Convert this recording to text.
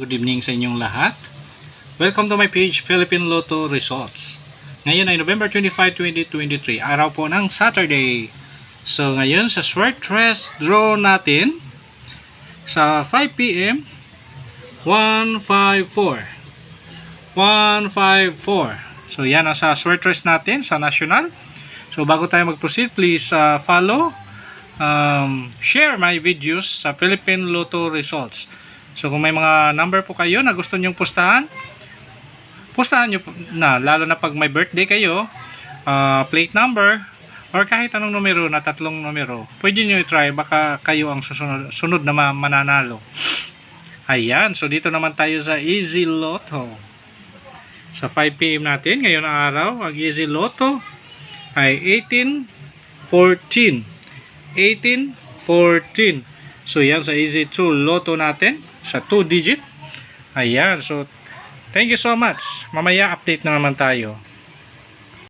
Good evening sa inyong lahat. Welcome to my page, Philippine Lotto Results. Ngayon ay November 25, 2023, araw po ng Saturday. So ngayon sa short rest draw natin sa 5 p.m. 154. 154. So yan ang sa short rest natin sa national. So bago tayo mag-proceed, please follow, share my videos sa Philippine Lotto Results. So kung may mga number po kayo na gusto nyong pustahan nyo na, lalo na pag may birthday kayo, plate number, or kahit anong numero na tatlong numero, pwede nyo i-try, baka kayo ang sunod na mananalo. Ayan, so dito naman tayo sa Easy Lotto. Sa 5 p.m. natin, ngayon ang araw, ang Easy Lotto ay 18-14. 18-14. So yan sa Easy 2 Lotto natin, sa 2 digit. Ayan, so thank you so much. Mamaya update na naman tayo.